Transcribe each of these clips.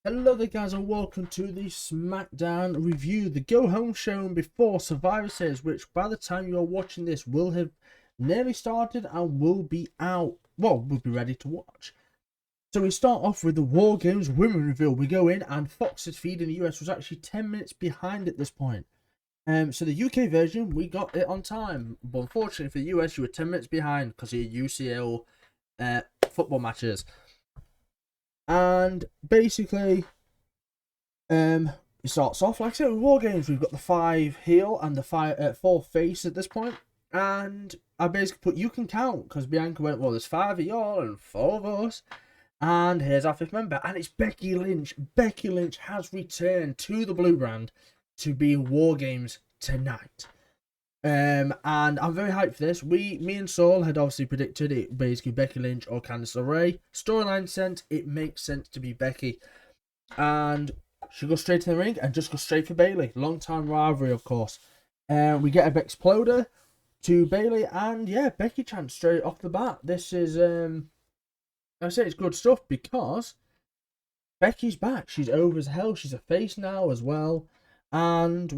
Hello there guys and welcome to the Smackdown review, the go home show before Survivor Series, which by the time you're watching this will have nearly started and will be out, well, we'll be ready to watch. So we start off with the WarGames women reveal. We go in and Fox's feed in the US was actually 10 minutes behind at this point. So the UK version, we got it on time, but unfortunately for the US, you were 10 minutes behind because of your UCL football matches. And basically, it starts off like I said with WarGames. We've got the 5 heel and the 4 face at this point, and I basically put you can count because Bianca went, well, there's 5 of y'all and 4 of us, and here's our 5th member, and it's Becky Lynch. Becky Lynch has returned to the blue brand to be in WarGames tonight. And I'm very hyped for this. Me and Saul had obviously predicted it basically Becky Lynch or Candice LeRae. Storyline sense, it makes sense to be Becky. And she goes straight to the ring and just goes straight for Bayley. Long time rivalry, of course. We get a Bexploder to Bayley, and yeah, Becky chants straight off the bat. This is I say it's good stuff because Becky's back. She's over as hell. She's a face now as well. And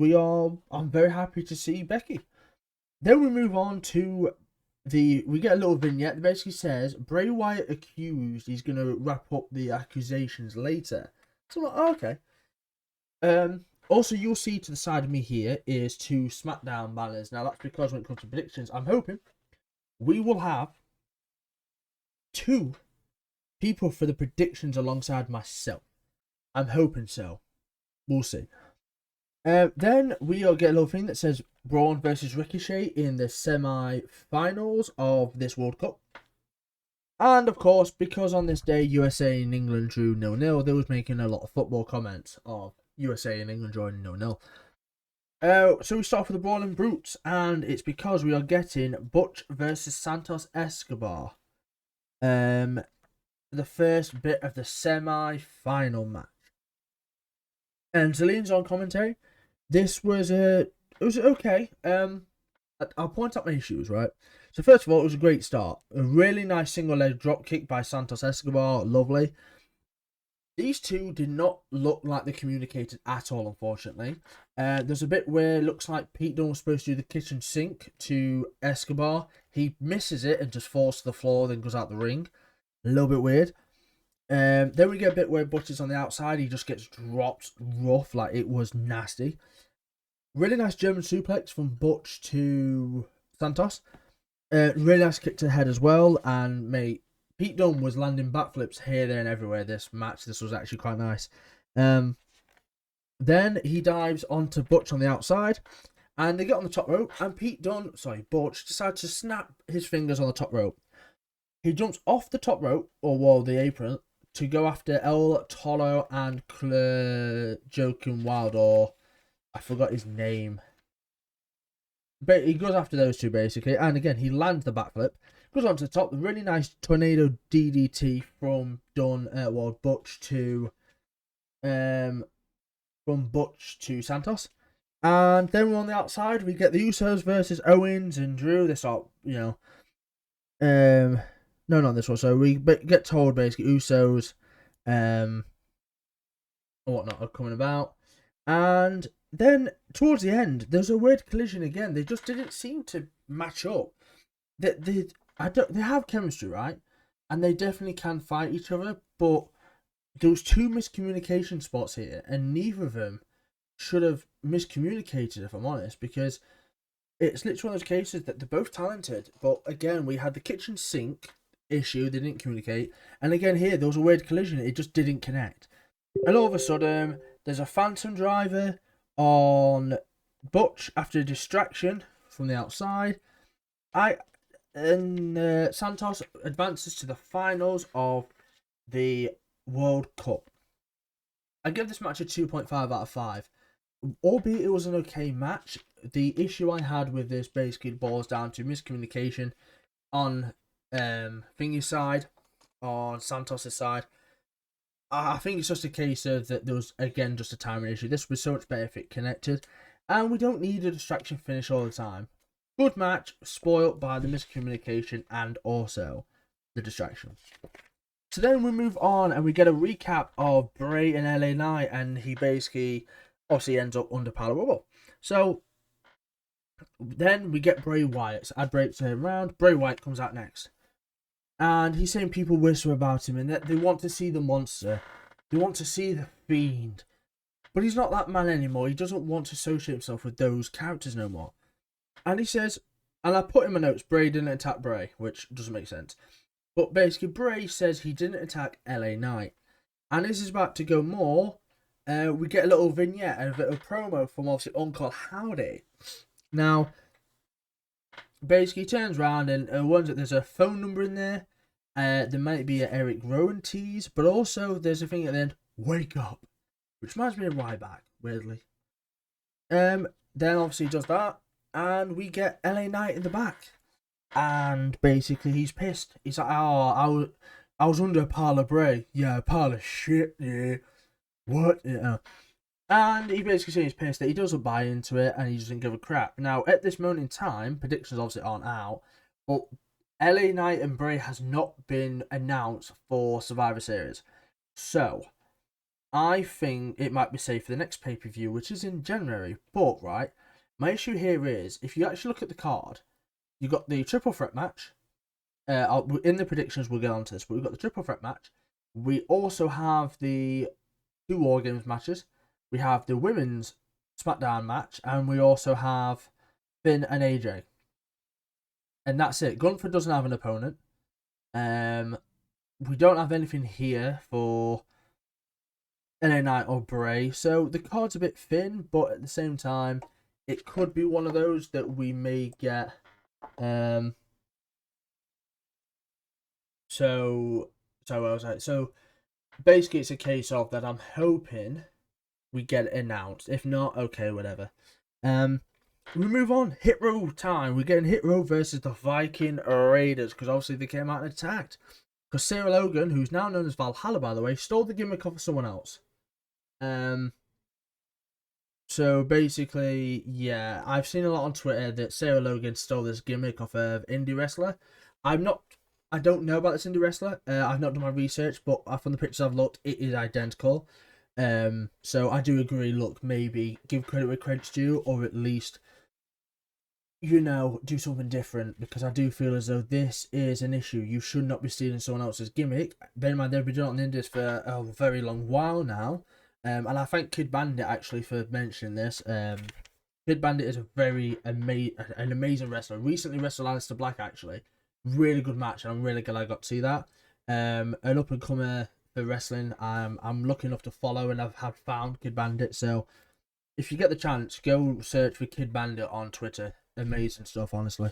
I'm very happy to see Becky. Then we move on to we get a little vignette that basically says Bray Wyatt accused. He's going to wrap up the accusations later. So I'm like, oh, okay. Also, you'll see to the side of me here is 2 Smackdown banners. Now, that's because when it comes to predictions, I'm hoping we will have 2 people for the predictions alongside myself. I'm hoping so. We'll see. Then we'll get a little thing that says Braun versus Ricochet in the semi-finals of this World Cup. And of course, because on this day USA and England drew 0-0, they was making a lot of football comments of USA and England drawing 0-0. So we start off with the Brawling Brutes, and it's because we are getting Butch versus Santos Escobar. The first bit of the semi-final match. And Zillion's on commentary. This was it was okay. I'll point out my issues, right? So first of all, it was a great start. A really nice single leg drop kick by Santos Escobar, lovely. These two did not look like they communicated at all, unfortunately. There's a bit where it looks like Pete Dunne was supposed to do the kitchen sink to Escobar. He misses it and just falls to the floor, then goes out the ring. A little bit weird. Then we get a bit where Butch is on the outside. He just gets dropped rough, like it was nasty. Really nice German suplex from Butch to Santos. Really nice kick to the head as well. And mate, Pete Dunne was landing backflips here, there, and everywhere this match. This was actually quite nice. Then he dives onto Butch on the outside, and they get on the top rope. And Butch decides to snap his fingers on the top rope. He jumps off the top rope, or the apron, to go after El Toro and Joaquin Wild, or I forgot his name. But he goes after those two basically, and again he lands the backflip, goes onto the top. Really nice tornado DDT from Butch to Santos, and then we're on the outside. We get the Usos versus Owens and Drew. This are no, not this one. So we get told basically Usos and whatnot are coming about. And then towards the end, there's a weird collision again. They just didn't seem to match up. They have chemistry, right? And they definitely can fight each other. But there was 2 miscommunication spots here, and neither of them should have miscommunicated, if I'm honest, because it's literally one of those cases that they're both talented. But again, we had the kitchen sink issue, they didn't communicate, and again here there was a weird collision, it just didn't connect. And all of a sudden there's a phantom driver on Butch after a distraction from the outside. Santos advances to the finals of the World Cup. I give this match a 2.5 out of 5, albeit it was an okay match. The issue I had with this basically boils down to miscommunication on Thingy's side, on Santos's side. I think it's just a case of that there was again just a timing issue. This was so much better if it connected, and we don't need a distraction finish all the time. Good match, spoiled by the miscommunication and also the distraction. So then we move on and we get a recap of Bray and LA Knight, and he basically obviously ends up under Pile of Rubble. So then we get Bray Wyatt. So ad breaks around. Bray Wyatt comes out next. And he's saying people whisper about him and that they want to see the monster. They want to see the fiend. But he's not that man anymore. He doesn't want to associate himself with those characters no more. And he says, and I put in my notes, Bray didn't attack Bray, which doesn't make sense. But basically, Bray says he didn't attack LA Knight. And this is about to go more. We get a little vignette and a little promo from obviously Uncle Howdy. Now, basically, he turns around and warns that there's a phone number in there. There might be an Eric Rowan tease, but also there's a thing at the end, wake up, which reminds me of Ryback, weirdly. Then obviously he does that, and we get LA Knight in the back. And basically he's pissed. He's like, oh, I was under a pile of Bray. Yeah, a pile of shit, yeah. What? Yeah. And he basically says he's pissed that he doesn't buy into it and he doesn't give a crap. Now, at this moment in time, predictions obviously aren't out, but LA Knight and Bray has not been announced for Survivor Series. So, I think it might be safe for the next pay-per-view, which is in January. But, right, my issue here is, if you actually look at the card, you got the triple threat match. In the predictions, we'll get onto this, but we've got the triple threat match. We also have the 2 WarGames matches. We have the women's SmackDown match, and we also have Finn and AJ. And that's it. Gunther doesn't have an opponent. We don't have anything here for LA Knight or Bray, so the card's a bit thin, but at the same time, it could be one of those that we may get. So basically it's a case of that I'm hoping we get it announced. If not, okay, whatever. We move on. Hit Row time. We're getting Hit Row versus the Viking Raiders, because obviously they came out and attacked. Because Sarah Logan, who's now known as Valhalla, by the way, stole the gimmick off of someone else. So basically, yeah, I've seen a lot on Twitter that Sarah Logan stole this gimmick off of indie wrestler. I don't know about this indie wrestler. I've not done my research, but from the pictures I've looked, it is identical. So I do agree. Look, maybe give credit where credit's due, or at least, do something different, because I do feel as though this is an issue. You should not be stealing someone else's gimmick. Bear in mind, they've been doing it on the indies for a very long while now. And I thank Kid Bandit actually for mentioning this. Kid Bandit is an amazing wrestler. Recently wrestled Aleister Black, actually. Really good match, and I'm really glad I got to see that. An up and comer for wrestling. I'm lucky enough to follow, and have found Kid Bandit. So if you get the chance, go search for Kid Bandit on Twitter. Amazing stuff, honestly.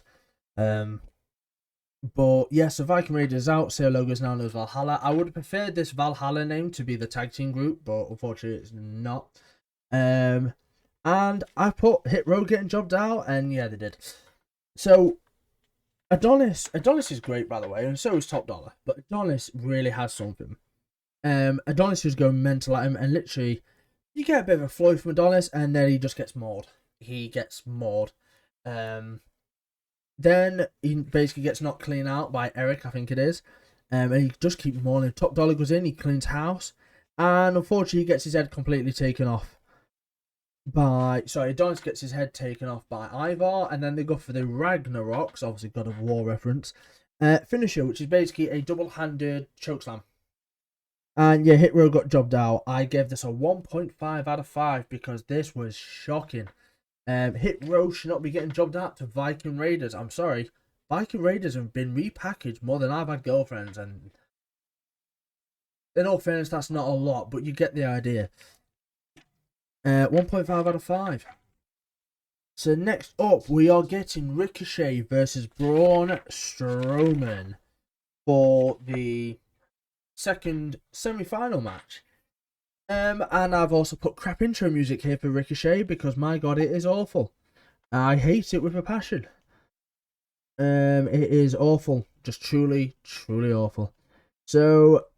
But yeah, so Viking Raiders out. Sarah Logan is now known as Valhalla. I would have preferred this Valhalla name to be the tag team group, but unfortunately it's not. And I put Hit Row getting jobbed out, and yeah, they did. So Adonis is great, by the way, and so is Top Dollar. But Adonis really has something. Adonis is going mental at him, and literally, you get a bit of a flow from Adonis, and then he just gets mauled. Then he basically gets knocked clean out by Eric, I think it is. And he just keeps mauling. Top Dollar goes in, he cleans house, and unfortunately he gets his head completely taken off Adonis gets his head taken off by Ivar, and then they go for the Ragnaroks, obviously God of War reference, finisher, which is basically a double-handed chokeslam. And yeah, Hit Row got jobbed out. I gave this a 1.5 out of 5 because this was shocking. Hit Row should not be getting jobbed out to Viking Raiders. I'm sorry. Viking Raiders have been repackaged more than I've had girlfriends, and in all fairness, that's not a lot, but you get the idea. 1.5 out of 5. So next up, we are getting Ricochet versus Braun Strowman for the second semi-final match. And I've also put crap intro music here for Ricochet because, my God, it is awful. I hate it with a passion. It is awful. Just truly, truly awful. So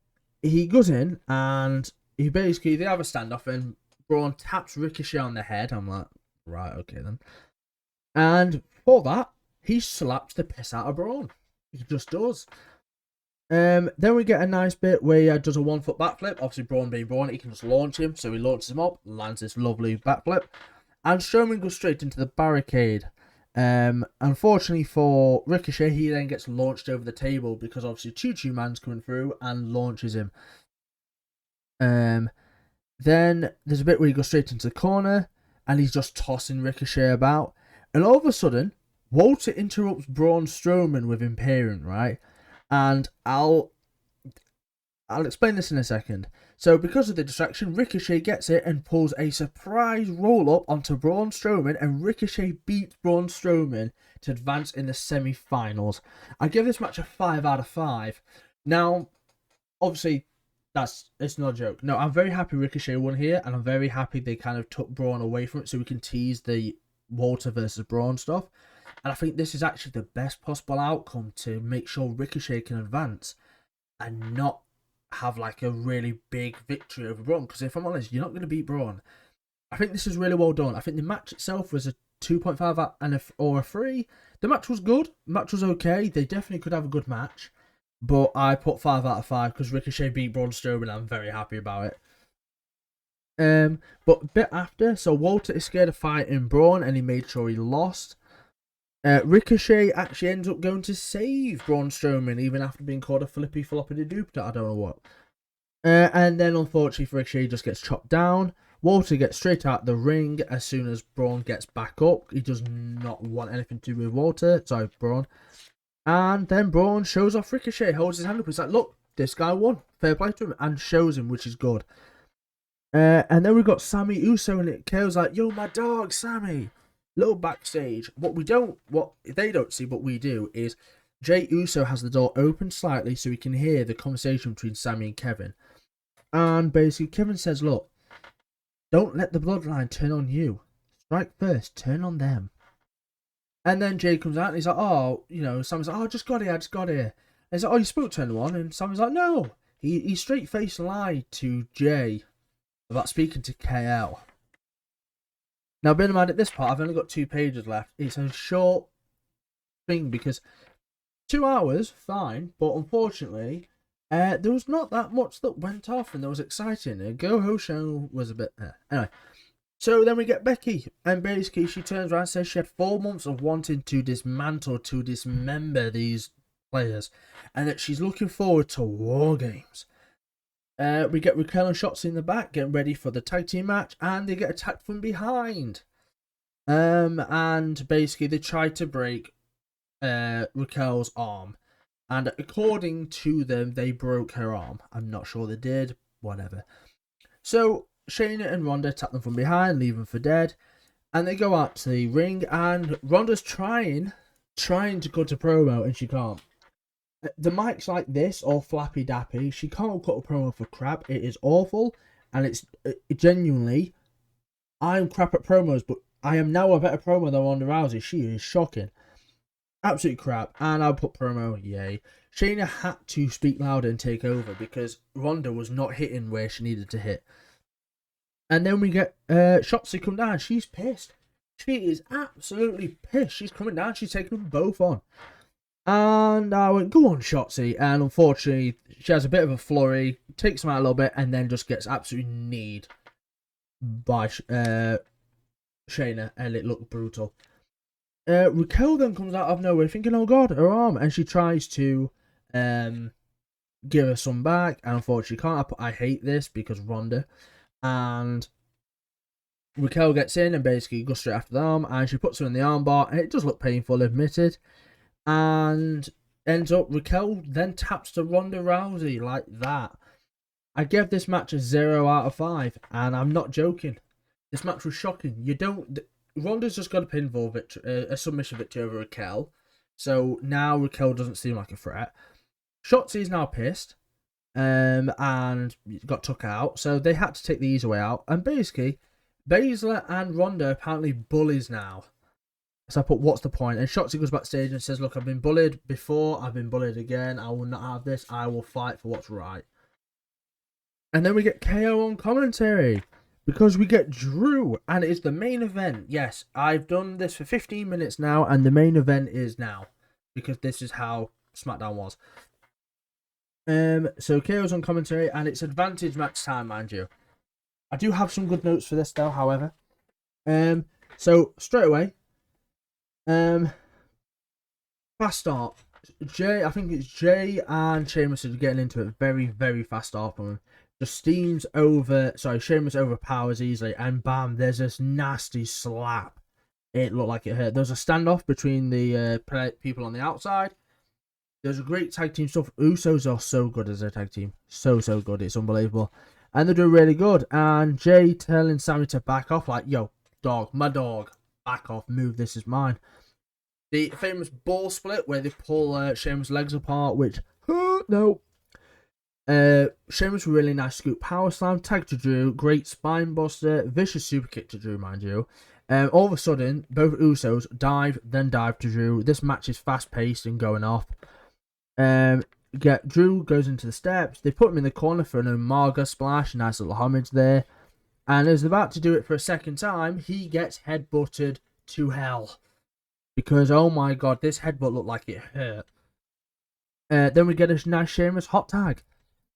he goes in and they have a standoff, and Braun taps Ricochet on the head. I'm like, right, okay then. And for that, he slaps the piss out of Braun. He just does. Then we get a nice bit where he does a 1 foot backflip. Obviously, Braun being Braun, he can just launch him. So he launches him up, lands this lovely backflip. And Strowman goes straight into the barricade. Unfortunately for Ricochet, he then gets launched over the table because obviously Choo Choo Man's coming through and launches him. Then there's a bit where he goes straight into the corner and he's just tossing Ricochet about. And all of a sudden, Walter interrupts Braun Strowman with Imperium, right? And I'll explain this in a second. So because of the distraction, Ricochet gets it and pulls a surprise roll-up onto Braun Strowman, and Ricochet beats Braun Strowman to advance in the semi-finals. I give this match a 5 out of 5. Now, obviously, it's not a joke. No, I'm very happy Ricochet won here, and I'm very happy they kind of took Braun away from it so we can tease the Walter versus Braun stuff. And I think this is actually the best possible outcome to make sure Ricochet can advance and not have like a really big victory over Braun. Because if I'm honest, you're not going to beat Braun. I think this is really well done. I think the match itself was a 2.5 or a 3. The match was good. The match was okay. They definitely could have a good match. But I put 5 out of 5 because Ricochet beat Braun Strowman. I'm very happy about it. But a bit after, so Walter is scared of fighting Braun and he made sure he lost. Ricochet actually ends up going to save Braun Strowman even after being called a flippy floppity doop. I don't know what. And then unfortunately for Ricochet, he just gets chopped down. Walter gets straight out the ring as soon as Braun gets back up. He does not want anything to do with Walter. Sorry, Braun. And then Braun shows off Ricochet, holds his hand up. He's like, look, this guy won. Fair play to him. And shows him, which is good. And then we've got Sammy Uso and it. KO's like, yo, my dog, Sammy. Little backstage. What they don't see, but we do, is Jey Uso has the door open slightly so we can hear the conversation between Sammy and Kevin. And basically, Kevin says, look, don't let the bloodline turn on you. Strike first, turn on them. And then Jey comes out and he's like, oh, Sammy's like, oh, I just got here. And he's like, oh, you spoke to anyone? And Sammy's like, no. He straight-faced lied to Jey about speaking to KL. Now, bear in mind, at this part, I've only got 2 pages left. It's a short thing because 2 hours, fine, but unfortunately, there was not that much that went off and that was exciting. The Go-Ho show was a bit... Anyway, so then we get Becky, and basically she turns around and says she had 4 months of wanting to dismantle, to dismember these players, and that she's looking forward to WarGames. We get Raquel and Shotzi in the back getting ready for the tag team match, and they get attacked from behind. And basically they try to break Raquel's arm, and according to them, they broke her arm. I'm not sure they did. Whatever. So Shayna and Ronda attack them from behind, leave them for dead, and they go out to the ring, and Ronda's trying to cut a promo, and she can't. The mic's like this, all flappy dappy. She can't cut a promo for crap. It is awful, and it's genuinely. I'm crap at promos, but I am now a better promo than Ronda Rousey. She is shocking, absolute crap. And I'll put promo, yay. Shayna had to speak louder and take over because Ronda was not hitting where she needed to hit. And then we get Shotzi come down. She's pissed. She is absolutely pissed. She's coming down. She's taking them both on. And I went, go on, Shotzi. And unfortunately, she has a bit of a flurry, takes him out a little bit, and then just gets absolutely kneed by Shayna, and it looked brutal. Raquel then comes out of nowhere thinking, oh god, her arm. And she tries to give her some back, and unfortunately can't. I hate this because Ronda. And Raquel gets in and basically goes straight after the arm, and she puts her in the armbar, and it does look painful, admitted. And ends up, Raquel then taps to Ronda Rousey like that. I gave this match a 0 out of 5, and I'm not joking. This match was shocking. Ronda's just got a pinfall victory, a submission victory over Raquel. So now Raquel doesn't seem like a threat. Shotzi is now pissed, and got took out. So they had to take the easy way out. And basically, Baszler and Ronda apparently bullies now. So I put, what's the point? And Shotzi goes backstage and says, look, I've been bullied before. I've been bullied again. I will not have this. I will fight for what's right. And then we get KO on commentary. Because we get Drew. And it's the main event. Yes, I've done this for 15 minutes now. And the main event is now. Because this is how SmackDown was. So KO's on commentary, and it's advantage match time, mind you. I do have some good notes for this though, however. So straight away, fast start. I think it's Jay and Sheamus are getting into it very, very fast start from him. Just steams over. Sorry, Sheamus overpowers easily, and bam, there's this nasty slap. It looked like it hurt. There's a standoff between the people on the outside. There's a great tag team stuff. Usos are so good as a tag team. So good. It's unbelievable. And they're doing really good. And Jay telling Sammy to back off. Like, yo, dog, my dog. Back off. Move. This is mine. The famous ball split where they pull Sheamus' legs apart. Which, no. Sheamus really nice scoop power slam. Tag to Drew. Great spine buster. Vicious super kick to Drew, mind you. All of a sudden, both Usos dive, then dive to Drew. This match is fast paced and going off. Drew goes into the steps. They put him in the corner for an Umaga splash. Nice little homage there. And as they're about to do it for a second time, he gets headbutted to hell. Because, oh my god, this headbutt looked like it hurt. Then we get a nice Sheamus hot tag.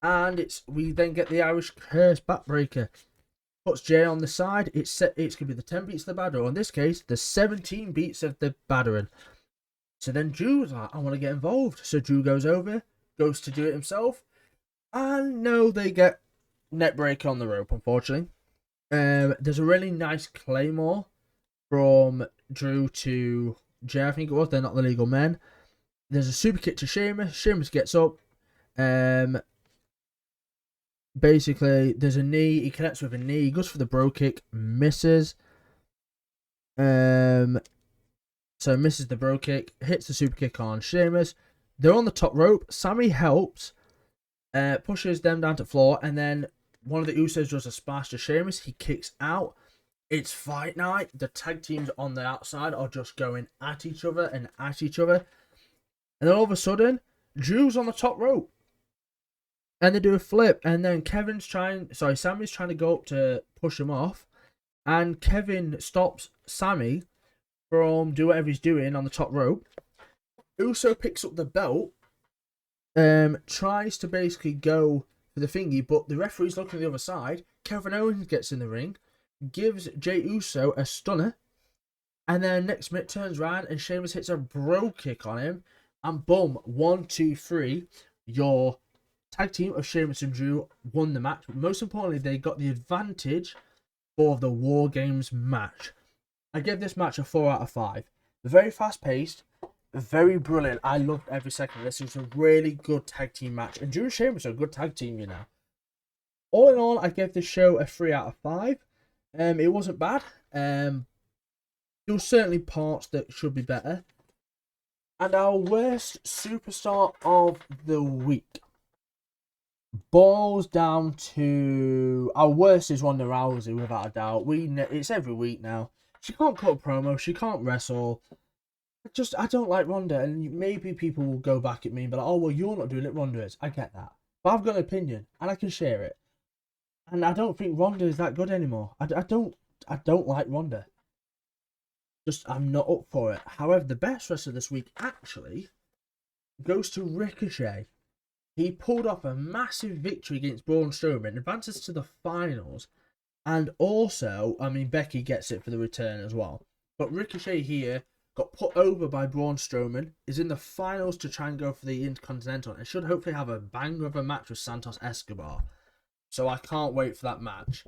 And we then get the Irish Curse backbreaker. Puts Jay on the side. It's going to be the 10 beats of the batter. Or in this case, the 17 beats of the battering. So then Drew's like, I want to get involved. So Drew goes over, goes to do it himself. And no, they get net break on the rope, unfortunately. There's a really nice Claymore from Drew to Jay, I think it was. They're not the legal men. There's a super kick to Sheamus. Sheamus gets up. Basically, there's a knee. He connects with a knee. He goes for the bro kick. Misses. So misses the bro kick, hits the super kick on Sheamus. They're on the top rope. Sammy helps, pushes them down to the floor, and then one of the Usos does a splash to Sheamus. He kicks out. It's fight night. The tag teams on the outside are just going at each other and at each other. And then all of a sudden, Drew's on the top rope. And they do a flip, and then Sammy's trying to go up to push him off, and Kevin stops Sammy from do whatever he's doing on the top rope. Uso picks up the belt, tries to basically go for the thingy, but the referee's looking at the other side. Kevin Owens gets in the ring, gives Jey Uso a stunner, and then next minute turns around and Sheamus hits a bro kick on him, and boom, 1, 2, 3, your tag team of Sheamus and Drew won the match. But most importantly, they got the advantage for the WarGames match. I give this match a 4 out of 5. Very fast paced, very brilliant. I loved every second of this. It was a really good tag team match. And Drew and Sheamus are a good tag team, you know. All in all, I gave this show a 3 out of 5. It wasn't bad. There were certainly parts that should be better. And our worst superstar of the week boils down to... Our worst is Ronda Rousey, without a doubt. It's every week now. She can't cut a promo. She can't wrestle. I don't like Ronda. And maybe people will go back at me and be like, oh, well, you're not doing it. Ronda is. I get that. But I've got an opinion. And I can share it. And I don't think Ronda is that good anymore. I don't like Ronda. I'm not up for it. However, the best wrestler this week actually goes to Ricochet. He pulled off a massive victory against Braun Strowman. Advances to the finals. And also, I mean, Becky gets it for the return as well. But Ricochet here got put over by Braun Strowman, is in the finals to try and go for the Intercontinental, and should hopefully have a banger of a match with Santos Escobar. So I can't wait for that match.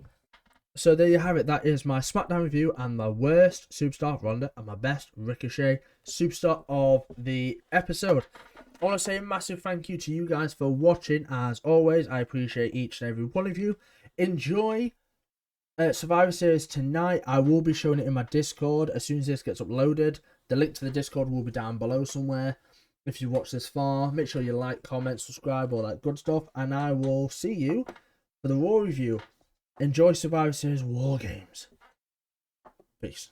So there you have it. That is my SmackDown review and my worst superstar, Ronda, and my best Ricochet superstar of the episode. I want to say a massive thank you to you guys for watching. As always, I appreciate each and every one of you. Enjoy Survivor Series tonight. I will be showing it in my Discord as soon as this gets uploaded. The link to the Discord will be down below somewhere. If you watch this far, make sure you like, comment, subscribe, all that good stuff. And I will see you for the Raw review. Enjoy Survivor Series WarGames. Peace.